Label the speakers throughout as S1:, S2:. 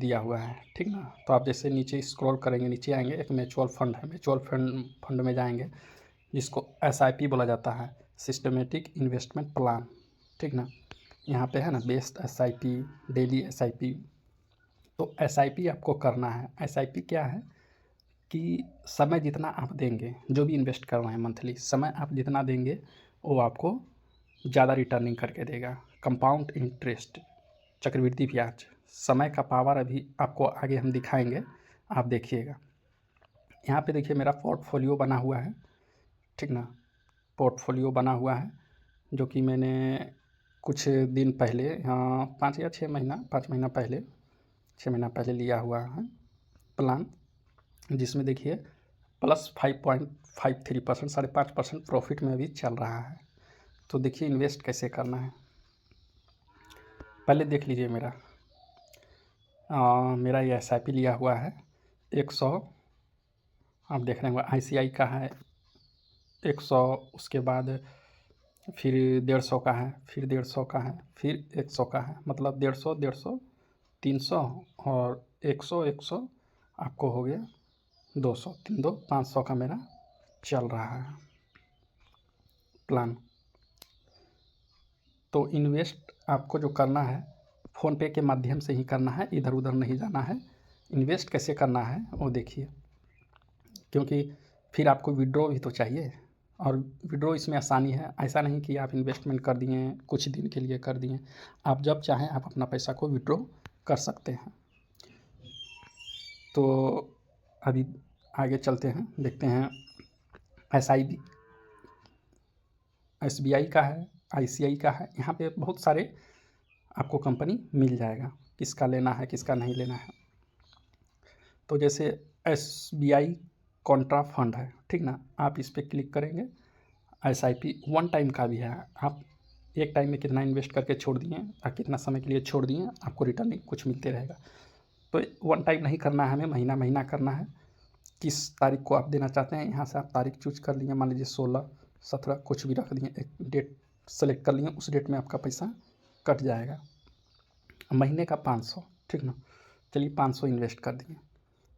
S1: दिया हुआ है, ठीक ना। तो आप जैसे नीचे स्क्रॉल करेंगे, नीचे आएंगे, एक म्यूचुअल फंड है, म्यूचुअल फंड में जाएंगे, जिसको SIP बोला जाता है, सिस्टमेटिक इन्वेस्टमेंट प्लान, ठीक ना। यहाँ पे है ना बेस्ट SIP, डेली SIP। तो SIP आपको करना है। SIP क्या है कि समय जितना आप देंगे, जो भी इन्वेस्ट कर रहे हैं मंथली, समय आप जितना देंगे वो आपको ज़्यादा रिटर्निंग करके देगा। कंपाउंड इंटरेस्ट, चक्रवृद्धि ब्याज, समय का पावर अभी आपको आगे हम दिखाएंगे, आप देखिएगा। यहाँ पे देखिए मेरा पोर्टफोलियो बना हुआ है, ठीक ना। पोर्टफोलियो बना हुआ है जो कि मैंने कुछ दिन पहले, 5 महीना पहले, 6 महीना पहले लिया हुआ है प्लान, जिसमें देखिए +5.53%, 5.5% प्रॉफिट में अभी चल रहा है। तो देखिए इन्वेस्ट कैसे करना है, पहले देख लीजिए मेरा ये SIP लिया हुआ है 100, आप देख रहे हैं ICI का है 100, उसके बाद फिर 150 का है, फिर 150 का है, फिर 100 का है, मतलब 150, 150, 300 और 100, 100 आपको हो गया 200, 3 2 500 का मेरा चल रहा है प्लान। तो इन्वेस्ट आपको जो करना है फ़ोनपे के माध्यम से ही करना है, इधर उधर नहीं जाना है। इन्वेस्ट कैसे करना है वो देखिए, क्योंकि फिर आपको विड्रॉ भी तो चाहिए, और विड्रॉ इसमें आसानी है। ऐसा नहीं कि आप इन्वेस्टमेंट कर दिए, कुछ दिन के लिए कर दिए, आप जब चाहें आप अपना पैसा को विड्रॉ कर सकते हैं। तो अभी आगे चलते हैं, देखते हैं। SBI का है, ICI का है, यहाँ पे बहुत सारे आपको कंपनी मिल जाएगा, किसका लेना है किसका नहीं लेना है। तो जैसे SBI कॉन्ट्रा फंड है, ठीक ना, आप इस पर क्लिक करेंगे। SIP 1 टाइम का भी है, आप एक टाइम में कितना इन्वेस्ट करके छोड़ दिए और कितना समय के लिए छोड़ दिए, आपको रिटर्निंग कुछ मिलते रहेगा। तो 1 टाइम नहीं करना है हमें, महीना महीना करना है। किस तारीख को आप देना चाहते हैं, यहाँ से आप तारीख चूज कर लिए, मान लीजिए 16, 17 कुछ भी रख दिए, एक डेट सेलेक्ट कर लिए, उस डेट में आपका पैसा कट जाएगा। महीने का 500, ठीक ना। चलिए 500 इन्वेस्ट कर दिए,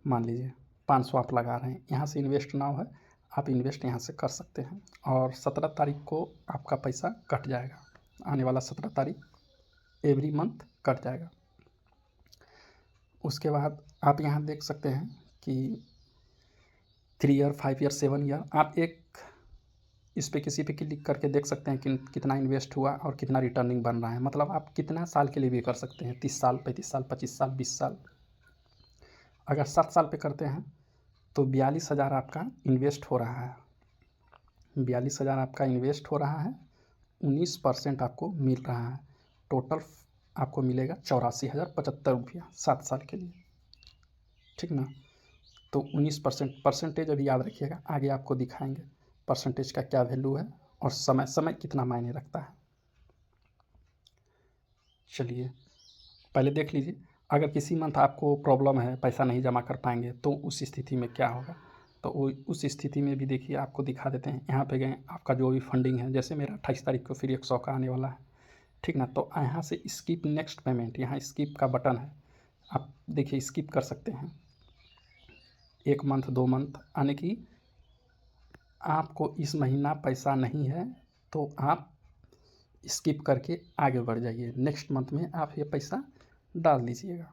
S1: मान लीजिए 500 आप लगा रहे हैं, यहाँ से इन्वेस्ट नाउ है, आप इन्वेस्ट यहाँ से कर सकते हैं। और 17 तारीख को आपका पैसा कट जाएगा, आने वाला 17 तारीख एवरी मंथ कट जाएगा। उसके बाद आप यहाँ देख सकते हैं कि 3 ईयर, 5 ईयर, 7 ईयर, आप एक इस पे किसी पे क्लिक करके देख सकते हैं कि कितना इन्वेस्ट हुआ और कितना रिटर्निंग बन रहा है। मतलब आप कितना साल के लिए भी कर सकते हैं, 30 साल, 35 साल, 25 साल, 20 साल। अगर 7 साल पे करते हैं तो 42,000 आपका इन्वेस्ट हो रहा है, 42,000 आपका इन्वेस्ट हो रहा है, 19% आपको मिल रहा है। टोटल आपको मिलेगा 84,075 रुपया 7 साल के लिए, ठीक ना। तो 19% परसेंटेज अभी याद रखिएगा, आगे आपको दिखाएंगे परसेंटेज का क्या वैल्यू है और समय कितना मायने रखता है। चलिए पहले देख लीजिए, अगर किसी मंथ आपको प्रॉब्लम है, पैसा नहीं जमा कर पाएंगे, तो उस स्थिति में क्या होगा। तो उस स्थिति में भी देखिए आपको दिखा देते हैं। यहाँ पे गए, आपका जो भी फंडिंग है, जैसे मेरा 28 तारीख को फिर 100 का आने वाला है, ठीक ना। तो यहाँ से स्किप नेक्स्ट पेमेंट, यहाँ स्किप का बटन है, आप देखिए स्किप कर सकते हैं। 1 मंथ, 2 मंथ आने की, आपको इस महीना पैसा नहीं है तो आप स्किप करके आगे बढ़ जाइए, नेक्स्ट मंथ में आप ये पैसा डाल दीजिएगा।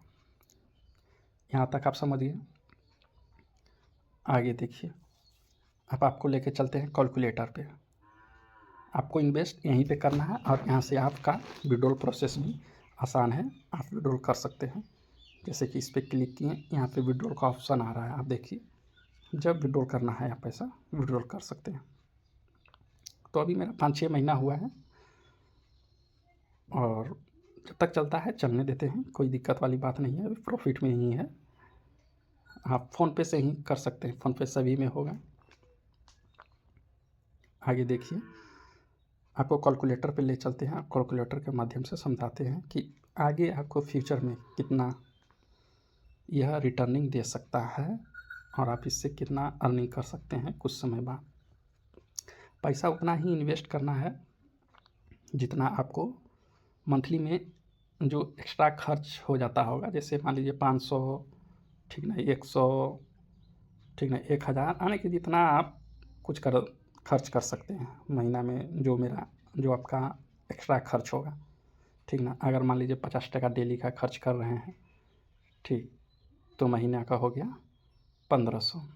S1: यहाँ तक आप समझिए। आगे देखिए, अब आपको लेके चलते हैं कैलकुलेटर पे। आपको इन्वेस्ट यहीं पे करना है और यहाँ से आपका विड्रॉल प्रोसेस भी आसान है, आप विड्रॉल कर सकते हैं। जैसे कि इस पर क्लिक किए, यहाँ पे विड्रॉल का ऑप्शन आ रहा है, आप देखिए, जब विड्रॉल करना है आप पैसा विड्रॉल कर सकते हैं। तो अभी मेरा 5-6 महीना हुआ है और जब तक चलता है चलने देते हैं, कोई दिक्कत वाली बात नहीं है, अभी प्रॉफिट में ही है। आप फ़ोनपे से ही कर सकते हैं, फ़ोनपे सभी में होगा। आगे देखिए, आपको कैलकुलेटर पे ले चलते हैं, कैलकुलेटर के माध्यम से समझाते हैं कि आगे आपको फ्यूचर में कितना यह रिटर्निंग दे सकता है और आप इससे कितना अर्निंग कर सकते हैं कुछ समय बाद। पैसा उतना ही इन्वेस्ट करना है जितना आपको मंथली में जो एक्स्ट्रा खर्च हो जाता होगा, जैसे मान लीजिए 500, ठीक ना, 100, ठीक ना, 1000, यानी कि जितना आप कुछ खर्च कर सकते हैं महीना में, जो आपका एक्स्ट्रा खर्च होगा, ठीक ना। अगर मान लीजिए 50 टका डेली का खर्च कर रहे हैं, ठीक, तो महीना का हो गया 1500।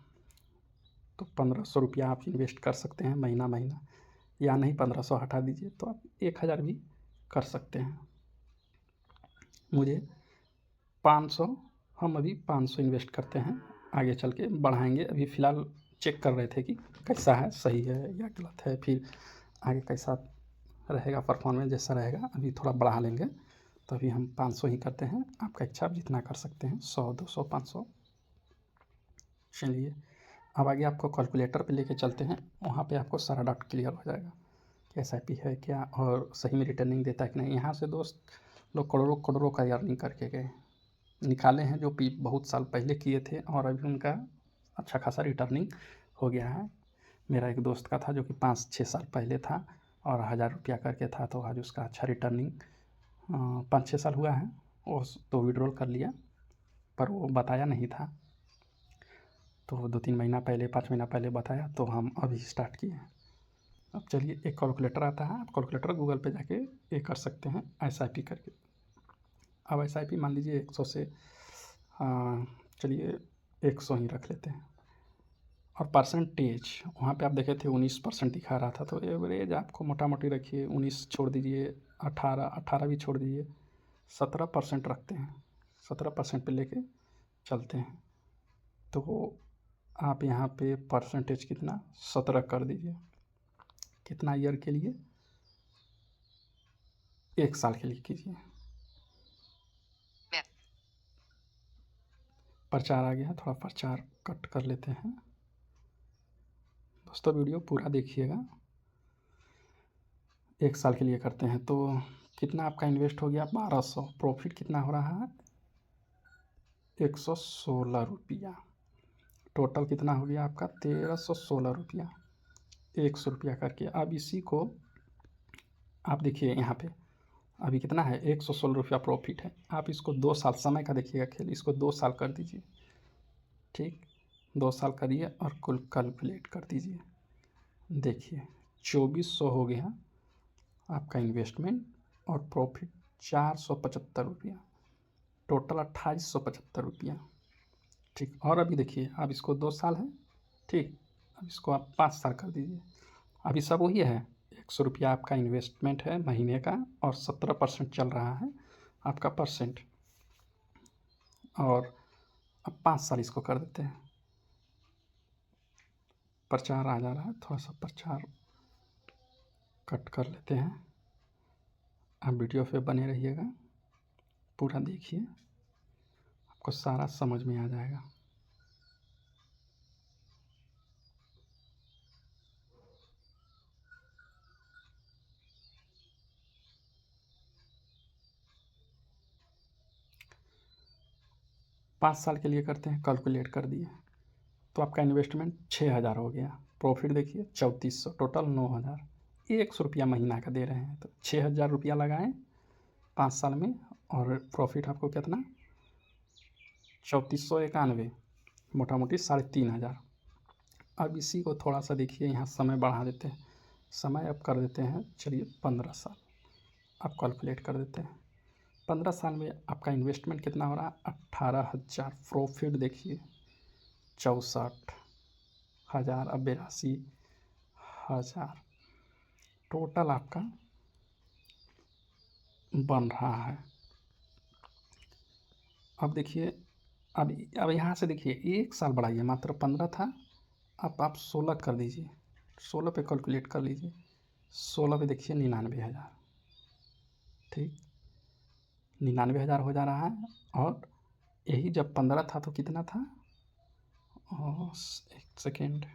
S1: तो 1500 रुपया आप इन्वेस्ट कर सकते हैं महीना महीना, या नहीं 1500 हटा दीजिए तो आप 1000 भी कर सकते हैं। मुझे 500, हम अभी 500 इन्वेस्ट करते हैं, आगे चल के बढ़ाएंगे। अभी फ़िलहाल चेक कर रहे थे कि कैसा है, सही है या गलत है, फिर आगे कैसा रहेगा परफॉर्मेंस, जैसा रहेगा अभी थोड़ा बढ़ा लेंगे। तो अभी हम 500 ही करते हैं, आपका इच्छा आप जितना कर सकते हैं, 100, 200, 500। चलिए अब आगे आपको कैलकुलेटर पे लेके चलते हैं, वहाँ पे आपको सारा डाउट क्लियर हो जाएगा कि SIP है क्या और सही में रिटर्निंग देता है कि नहीं। यहाँ से दोस्त लोग करोड़ों करोड़ों का अर्निंग करके गए, निकाले हैं, जो बहुत साल पहले किए थे, और अभी उनका अच्छा खासा रिटर्निंग हो गया है। मेरा एक दोस्त का था जो कि 5-6 साल पहले था और 1000 रुपया करके था, तो आज उसका अच्छा रिटर्निंग 5-6 साल हुआ है। वो तो विड्रॉल कर लिया, पर वो बताया नहीं था, तो 2-3 महीना पहले, 5 महीना पहले बताया, तो हम अभी स्टार्ट किए। अब चलिए, एक कैलकुलेटर आता है, आप कैलकुलेटर गूगल पे जाके ये कर सकते हैं SIP करके। अब SIP मान लीजिए 100 से, चलिए 100 ही रख लेते हैं। और परसेंटेज वहाँ पे आप देखे थे 19% दिखा रहा था, तो एवरेज आपको मोटा मोटी रखिए, 19 छोड़ दीजिए, 18 भी छोड़ दीजिए, 17% रखते हैं, 17% पे लेके चलते हैं। तो आप यहाँ पे परसेंटेज कितना, 17 कर दीजिए। कितना ईयर के लिए, 1 साल के लिए कीजिए। प्रचार आ गया, थोड़ा प्रचार कट कर लेते हैं। दोस्तों वीडियो पूरा देखिएगा। 1 साल के लिए करते हैं तो कितना आपका इन्वेस्ट हो गया, 1200। प्रॉफिट कितना हो रहा है, 116 रुपया। टोटल कितना हो गया आपका, 1316 रुपया, 100 रुपया करके। अब इसी को आप देखिए यहाँ पे अभी कितना है, 116 रुपया प्रॉफिट है। आप इसको 2 साल, समय का देखिएगा खेल, इसको 2 साल कर दीजिए, ठीक, 2 साल करिए और कुल कैलकुलेट कर दीजिए। देखिए 2400 हो गया आपका इन्वेस्टमेंट, और प्रॉफिट 475 रुपया, टोटल 2875 रुपया, ठीक। और अभी देखिए, अब इसको 2 साल है, ठीक, अब इसको आप 5 साल कर दीजिए। अभी सब वही है, 100 रुपया आपका इन्वेस्टमेंट है महीने का, और 17% चल रहा है आपका परसेंट। और अब 5 साल इसको कर देते हैं। प्रचार आ जा रहा है, थोड़ा सा प्रचार कट कर लेते हैं। आप वीडियो पे बने रहिएगा, पूरा देखिए, आपको सारा समझ में आ जाएगा। पाँच साल के लिए करते हैं, कैलकुलेट कर दिए तो आपका इन्वेस्टमेंट 6000 हो गया। प्रॉफिट देखिए 3400, टोटल 9000। 100 रुपया महीना का दे रहे हैं, तो 6000 रुपया लगाएं 5 साल में, और प्रॉफिट आपको कितना, 3491, मोटा मोटी 3500। अब इसी को थोड़ा सा देखिए, यहाँ समय बढ़ा देते हैं, समय अब कर देते हैं, चलिए 15 साल आप कैलकुलेट कर देते हैं। 15 साल में आपका इन्वेस्टमेंट कितना हो रहा है, 18000। प्रॉफिट देखिए 64,000, अब 82,000 टोटल आपका बन रहा है। अब देखिए, अब यहाँ से देखिए 1 साल बढ़ाइए, मात्र 15 था, अब आप 16 कर दीजिए, 16 पे कैलकुलेट कर लीजिए, 16 पे देखिए 99,000, ठीक, 99,000 हो जा रहा है। और यही जब 15 था तो कितना था, एक सेकेंड,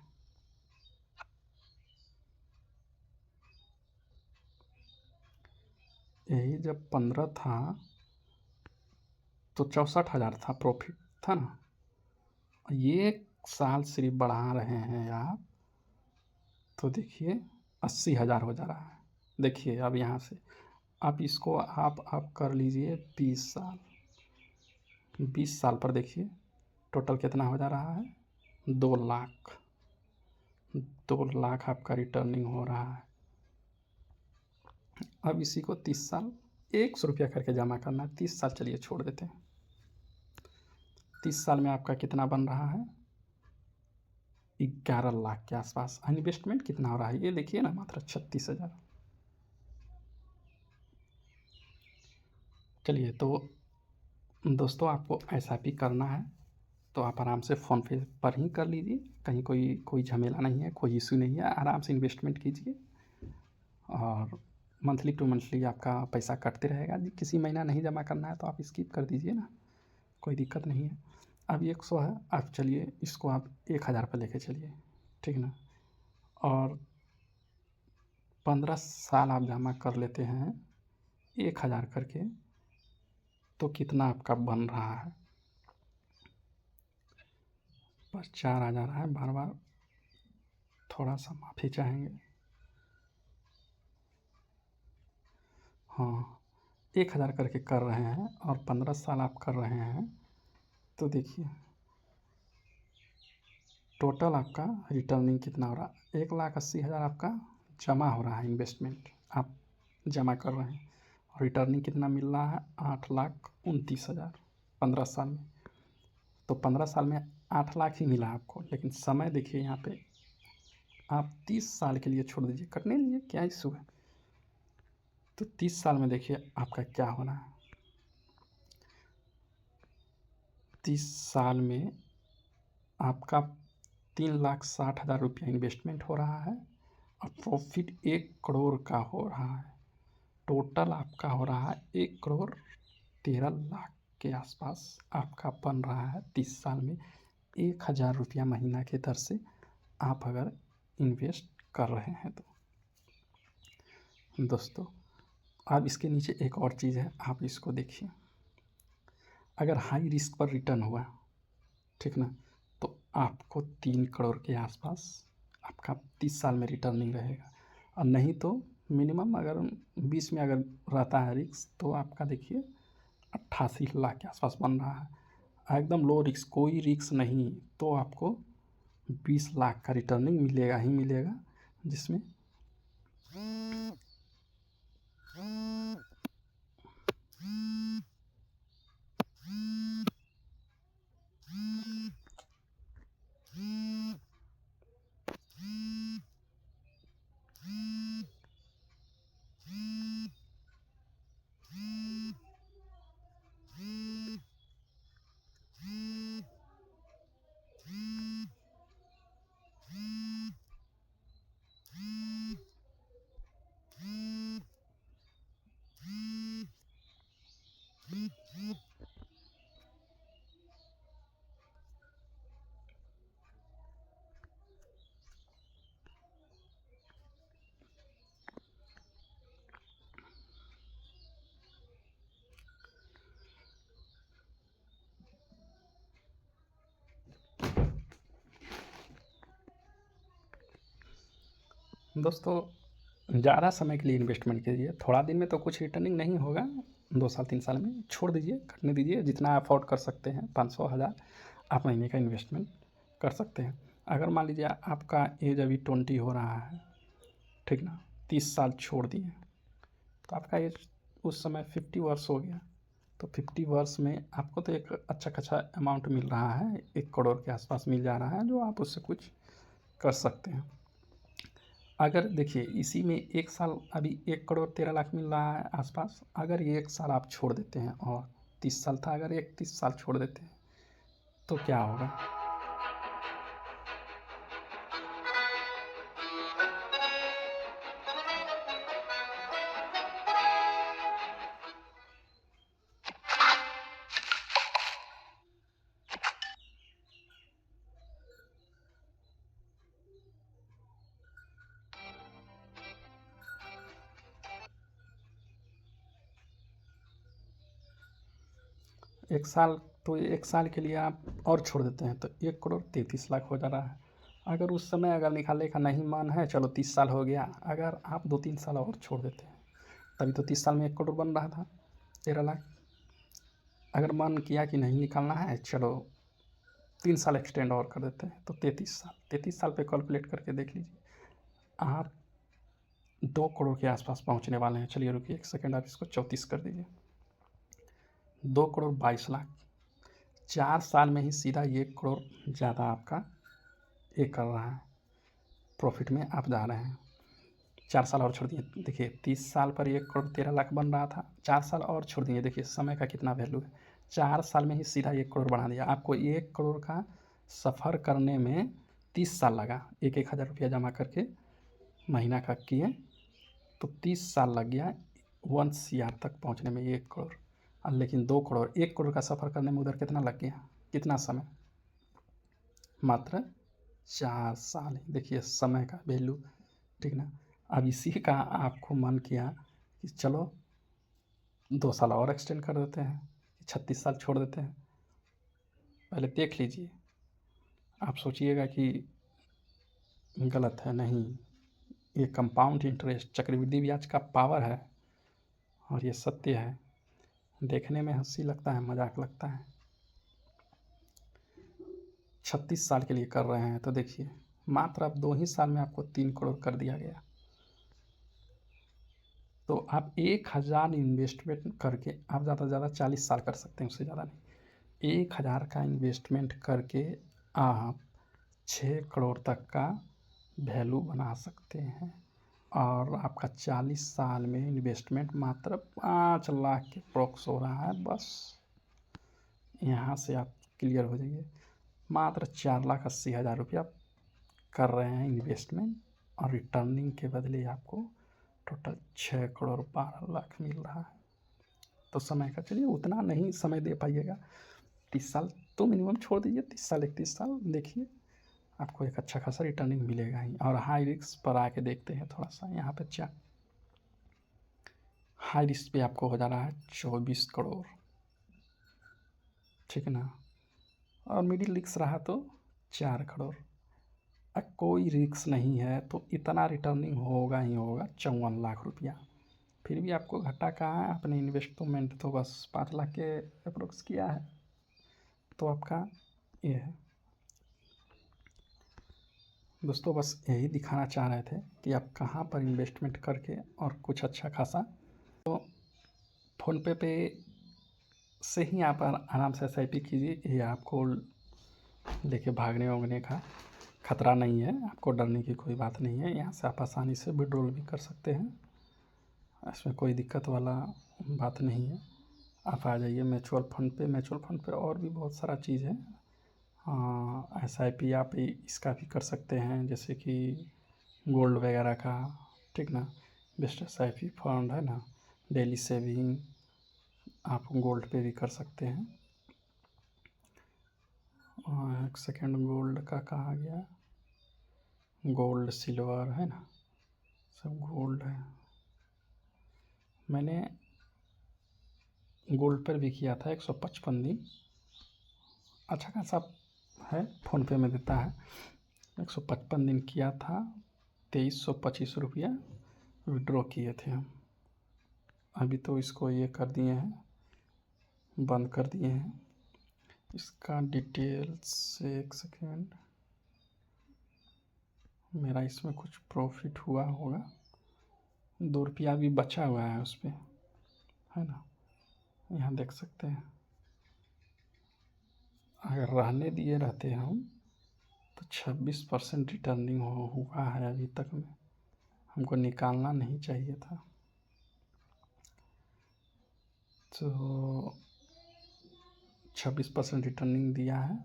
S1: यही जब 15 था तो 64,000 था, प्रॉफिट था ना। ये साल सिर्फ बढ़ा रहे हैं आप, तो देखिए 80,000 हो जा रहा है। देखिए अब यहाँ से अब इसको आप कर लीजिए 20 साल। 20 साल पर देखिए टोटल कितना हो जा रहा है, 2 लाख। 2 लाख आपका रिटर्निंग हो रहा है। अब इसी को 30 साल 100 रुपया करके जमा करना है। 30 साल चलिए छोड़ देते हैं। 30 साल में आपका कितना बन रहा है, 11 लाख के आसपास। इन्वेस्टमेंट कितना हो रहा है ये देखिए ना, मात्र 36,000। चलिए तो दोस्तों आपको SIP करना है तो आप आराम से फ़ोन पे पर ही कर लीजिए, कहीं कोई झमेला नहीं है, कोई इशू नहीं है। आराम से इन्वेस्टमेंट कीजिए और मंथली टू मंथली आपका पैसा कटते रहेगा। किसी महीना नहीं जमा करना है तो आप स्किप कर दीजिए ना, कोई दिक्कत नहीं है। अब 100 है, आप चलिए इसको आप 1000 पर लेके चलिए, ठीक ना। और 15 साल आप जमा कर लेते हैं 1000 करके, तो कितना आपका बन रहा है, पर 4 आ जा रहा है। बार बार थोड़ा सा माफ़ी चाहेंगे। हाँ, 1000 करके कर रहे हैं और 15 साल आप कर रहे हैं, तो देखिए टोटल आपका रिटर्निंग कितना हो रहा है। 1,80,000 आपका जमा हो रहा है, इन्वेस्टमेंट आप जमा कर रहे हैं और रिटर्निंग कितना मिल रहा है, 8,29,000 15 साल में। तो 15 साल में 8 लाख ही मिला आपको, लेकिन समय देखिए यहाँ पे आप 30 साल के लिए छोड़ दीजिए, कटने दीजिए, क्या इशू है। तो 30 साल में देखिए आपका क्या होना है। 30 साल में आपका 3,60,000 रुपया इन्वेस्टमेंट हो रहा है और प्रॉफिट 1 करोड़ का हो रहा है। टोटल आपका हो रहा है 1,13,00,000 के आसपास आपका बन रहा है 30 साल में। 1,000 रुपया महीना के दर से आप अगर इन्वेस्ट कर रहे हैं तो दोस्तों, अब इसके नीचे एक और चीज़ है, आप इसको देखिए। अगर हाई रिस्क पर रिटर्न हुआ, ठीक ना, तो आपको 3 करोड़ के आसपास आपका 30 साल में रिटर्निंग रहेगा। और नहीं तो मिनिमम अगर 20 में अगर रहता है रिस्क, तो आपका देखिए 88 लाख के आसपास बन रहा है। एकदम लो रिस्क, कोई रिस्क नहीं, तो आपको 20 लाख का रिटर्निंग मिलेगा ही मिलेगा, जिसमें दोस्तों ज़्यादा समय के लिए इन्वेस्टमेंट कीजिए। थोड़ा दिन में तो कुछ रिटर्निंग नहीं होगा, 2 साल 3 साल में छोड़ दीजिए, कटने दीजिए। जितना अफोर्ड कर सकते हैं, 500 1000 आप महीने का इन्वेस्टमेंट कर सकते हैं। अगर मान लीजिए आपका एज अभी 20 हो रहा है, ठीक ना, 30 साल छोड़ दिए, तो आपका एज उस समय 50 वर्ष हो गया। तो 50 वर्ष में आपको तो एक अच्छा खासा अमाउंट मिल रहा है, 1 करोड़ के आसपास मिल जा रहा है, जो आप उससे कुछ कर सकते हैं। अगर देखिए इसी में 1 साल अभी 1,13,00,000 मिल रहा है आसपास, अगर ये 1 साल आप छोड़ देते हैं और 30 साल था, अगर 31 साल छोड़ देते हैं तो क्या होगा। 1 साल, तो 1 साल के लिए आप और छोड़ देते हैं तो 1,33,00,000 हो जा रहा है। अगर उस समय अगर निकालने का नहीं मन है, चलो 30 साल हो गया, अगर आप 2-3 साल और छोड़ देते हैं तभी तो 30 साल में 1 करोड़ बन रहा था, 13 लाख। अगर मन किया कि नहीं निकालना है, चलो 3 साल एक्सटेंड और कर देते हैं, तो 33 साल पे कैलकुलेट करके देख लीजिए, आप 2 करोड़ के आसपास पहुंचने वाले हैं। चलिए रुकिए 1 सेकंड, आप इसको 34 कर दीजिए, 2 करोड़ 22 लाख। 4 साल में ही सीधा 1 करोड़ ज़्यादा आपका ये कर रहा है, प्रॉफिट में आप जा रहे हैं। 4 साल और छोड़ दिए, देखिए 30 साल पर 1 करोड़ 13 लाख बन रहा था, 4 साल और छोड़ दिए, देखिए समय का कितना वैल्यू है। 4 साल में ही सीधा 1 करोड़ बढ़ा दिया। आपको 1 करोड़ का सफ़र करने में 30 साल लगा, 1,000 रुपया जमा करके महीना का किए, तो 30 साल लग गया 1 CR तक पहुंचने में, 1 करोड़। लेकिन 2 करोड़, 1 करोड़ का सफ़र करने में उधर कितना लग गया, कितना समय, मात्र 4 साल ही। देखिए समय का वैल्यू, ठीक ना। अब इसी का आपको मन किया कि चलो 2 साल और एक्सटेंड कर देते हैं, 36 साल छोड़ देते हैं। पहले देख लीजिए, आप सोचिएगा कि गलत है, नहीं, ये कंपाउंड इंटरेस्ट, चक्रवृद्धि ब्याज का पावर है और ये सत्य है। देखने में हंसी लगता है, मजाक लगता है, 36 साल के लिए कर रहे हैं, तो देखिए मात्र अब 2 ही साल में आपको 3 करोड़ कर दिया गया। तो आप 1,000 इन्वेस्टमेंट करके आप ज़्यादा से ज़्यादा 40 साल कर सकते हैं, उससे ज़्यादा नहीं। 1,000 का इन्वेस्टमेंट करके आप 6 करोड़ तक का वैल्यू बना सकते हैं, और आपका 40 साल में इन्वेस्टमेंट मात्र 5 लाख के अप्रॉक्स हो रहा है। बस यहाँ से आप क्लियर हो जाइए, मात्र 4,80,000 रुपया कर रहे हैं इन्वेस्टमेंट, और रिटर्निंग के बदले आपको टोटल 6 करोड़ 12 लाख मिल रहा है। तो समय का, चलिए उतना नहीं समय दे पाइएगा, 30 साल तो मिनिमम छोड़ दीजिए, 30 साल 31 साल देखिए, आपको एक अच्छा खासा रिटर्निंग मिलेगा ही। और हाई रिस्क पर आके देखते हैं थोड़ा सा, यहाँ पे क्या हाई रिस्क पे आपको हो जा रहा है 24 करोड़, ठीक है ना। और मिडिल रिस्क रहा तो 4 करोड़। अब कोई रिस्क नहीं है तो इतना रिटर्निंग होगा ही होगा, 54 लाख रुपया। फिर भी आपको घाटा कहाँ है, अपने इन्वेस्टमेंट तो बस 5 लाख के अप्रोक्स किया है, तो आपका ये है। दोस्तों बस यही दिखाना चाह रहे थे कि आप कहाँ पर इन्वेस्टमेंट करके और कुछ अच्छा खासा, तो फ़ोनपे पे से ही आप आराम से SIP कीजिए, ये आपको लेके भागने वागने का खतरा नहीं है, आपको डरने की कोई बात नहीं है। यहाँ से आप आसानी से विड्रॉल भी कर सकते हैं, इसमें कोई दिक्कत वाला बात नहीं है। आप आ जाइए म्यूचुअल फंड पे और भी बहुत सारा चीज़ है। SIP आप इसका भी कर सकते हैं, जैसे कि गोल्ड वगैरह का, ठीक ना। बेस्ट SIP फंड है ना, डेली सेविंग आप गोल्ड पे भी कर सकते हैं। एक सेकेंड, गोल्ड का कहाँ गया, गोल्ड सिल्वर है ना, सब गोल्ड है। मैंने गोल्ड पर भी किया था 155 दिन, अच्छा खासा है, फ़ोनपे में देता है। 155 दिन किया था, 2325 रुपया विड्रॉ किए थे हम। अभी तो इसको ये कर दिए हैं, बंद कर दिए हैं। इसका डिटेल्स, एक सेकेंड, मेरा इसमें कुछ प्रॉफिट हुआ होगा, 2 रुपया भी बचा हुआ है उस पर, है ना, यहाँ देख सकते हैं। अगर रहने दिए रहते हम तो 26% रिटर्निंग हुआ है अभी तक में, हमको निकालना नहीं चाहिए था। तो 26% रिटर्निंग दिया है।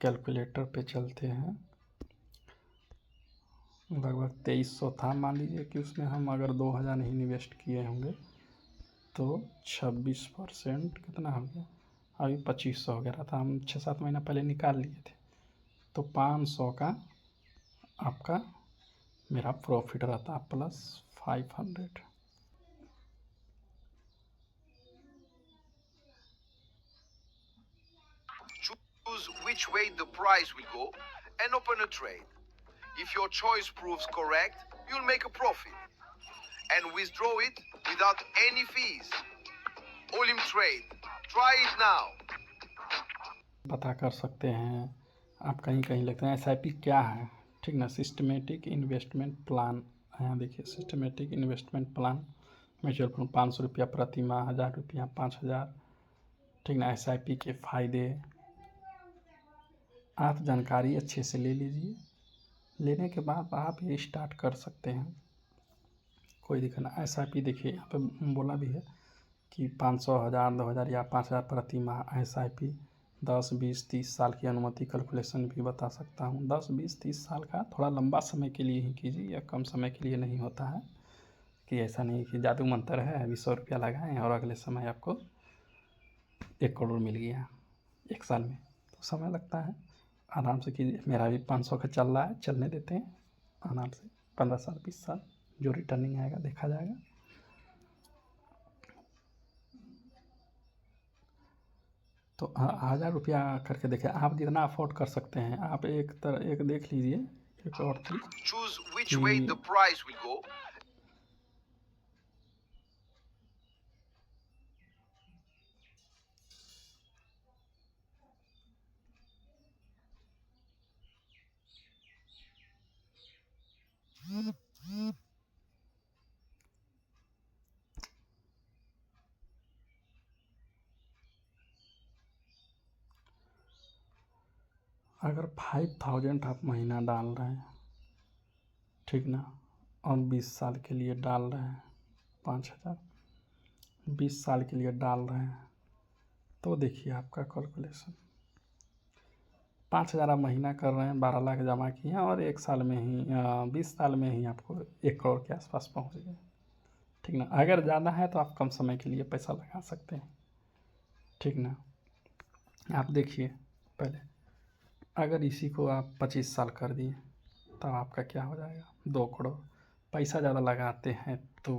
S1: कैलकुलेटर पे चलते हैं, लगभग 2300 था, मान लीजिए कि उसमें हम अगर 2,000 नहीं इन्वेस्ट किए होंगे तो 26% कितना हो गया, अभी 2500 हो गया था, हम 6-7 महीना पहले निकाल लिए थे, तो 500 का आपका मेरा प्रॉफिट रहता plus 500।
S2: Choose which way the price will go and open a trade. If your choice proves correct, you'll make a profit. and withdraw it without any fees. Olim Trade. Try it now.
S1: पता कर सकते हैं आप कहीं कहीं लिखते हैं SIP क्या है, ठीक ना। सिस्टमेटिक इन्वेस्टमेंट प्लान, यहाँ देखिए systematic investment plan, mutual fund 500 रुपया प्रति माह, 1000 रुपया, 5000, ठीक ना। SIP के फ़ायदे आप जानकारी अच्छे से ले लीजिए, लेने के बाद आप ये स्टार्ट कर सकते हैं, कोई दिक्कत ना। SIP देखिए यहाँ पे बोला भी है कि 500, 1000, 2000 या 5000 प्रति माह SIP, 10, 20, 30 साल की अनुमति कैलकुलेशन भी बता सकता हूँ। 10, 20, 30 साल का थोड़ा लंबा समय के लिए ही कीजिए, या कम समय के लिए नहीं होता है, कि ऐसा नहीं कि जादू मंत्र है अभी 100 रुपया लगाएं और अगले समय आपको 1 करोड़ मिल गया 1 साल में, तो समय लगता है। आराम से कीजिए, मेरा भी 500 का चल रहा है, चलने देते हैं आराम से, 15 साल 20 साल जो रिटर्निंग आएगा देखा जाएगा। तो 1000 रुपया करके देखिए, आप जितना अफोर्ड कर सकते हैं। आप एक देख लीजिए, एक और चीज़
S2: Choose which way the price will go.
S1: अगर 5000 आप महीना डाल रहे हैं, ठीक ना, और 20 साल के लिए डाल रहे हैं 5000, 20 साल के लिए डाल रहे हैं, तो देखिए आपका कैलकुलेशन 5000 आप महीना कर रहे हैं, 12 लाख जमा किए हैं, और 1 साल में ही 20 साल में ही आपको 1 करोड़ के आसपास पहुंच गए, ठीक ना। अगर ज़्यादा है तो आप कम समय के लिए पैसा लगा सकते हैं, ठीक ना। आप देखिए पहले, अगर इसी को आप 25 साल कर दिए तब आपका क्या हो जाएगा, 2 करोड़। पैसा ज़्यादा लगाते हैं तो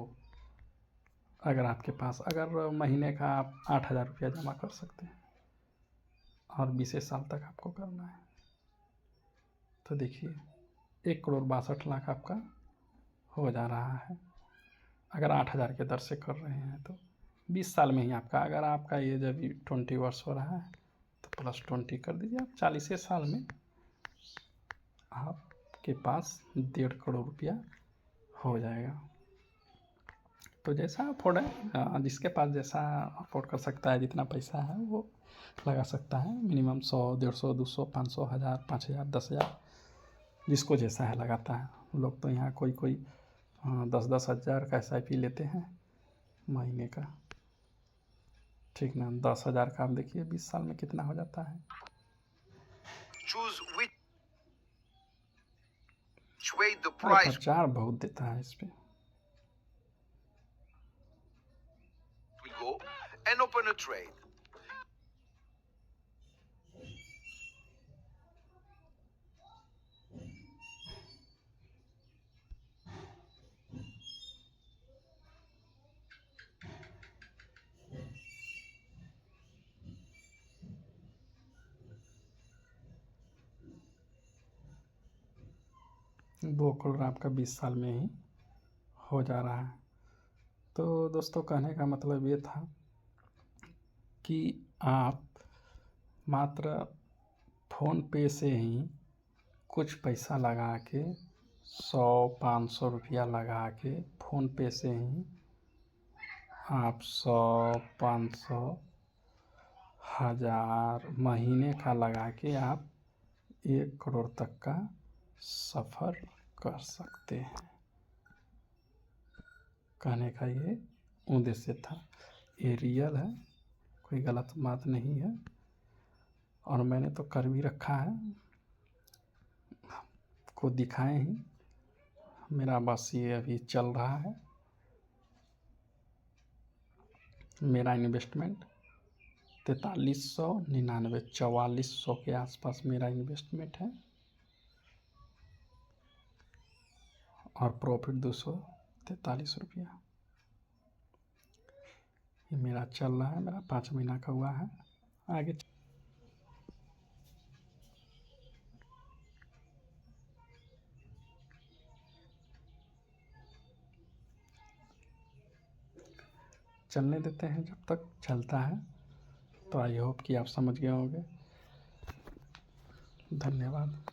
S1: अगर आपके पास, अगर महीने का आप 8000 रुपया जमा कर सकते हैं और 20 साल तक आपको करना है, तो देखिए 1,62,00,000 आपका हो जा रहा है। अगर 8000 के दर से कर रहे हैं तो 20 साल में ही आपका, अगर आपका एज अभी 20 वर्ष हो रहा है तो +20 कर दीजिए आप, 40 साल में आपके पास 1.5 करोड़ रुपया हो जाएगा। तो जैसा अफोर्ड है, जिसके पास जैसा अफोर्ड कर सकता है, जितना पैसा है वो लगा सकता है। मिनिमम 100, 150, 200, 500, 1000, 5000, 10,000, जिसको जैसा है लगाता है। लोग तो यहाँ कोई 10-10 हज़ार का SIP लेते हैं महीने का, ठीक ना। 10,000 का आप देखिए 20 साल में कितना हो जाता है।
S2: Choose which way the
S1: अरे
S2: price
S1: प्रचार बहुत देता है इस पर।
S2: will go and open a trade.
S1: दो करोड़ आपका 20 साल में ही हो जा रहा है। तो दोस्तों कहने का मतलब ये था कि आप मात्र फ़ोन पे से ही कुछ पैसा लगा के, 100-500 रुपया लगा के फ़ोन पे से ही आप 100-500 1000 महीने का लगा के आप 1 करोड़ तक का सफ़र कर सकते हैं। कहने का ये उद्देश्य था, ये रियल है, कोई गलत बात नहीं है, और मैंने तो कर भी रखा है, को दिखाए ही। मेरा बस ये अभी चल रहा है। मेरा इन्वेस्टमेंट 4399, 4400 के आसपास मेरा इन्वेस्टमेंट है, और प्रॉफिट 243 रुपया। ये मेरा चल रहा है, मेरा 5 महीना का हुआ है। आगे चलने देते हैं जब तक चलता है। तो आई होप कि आप समझ गए होंगे। धन्यवाद।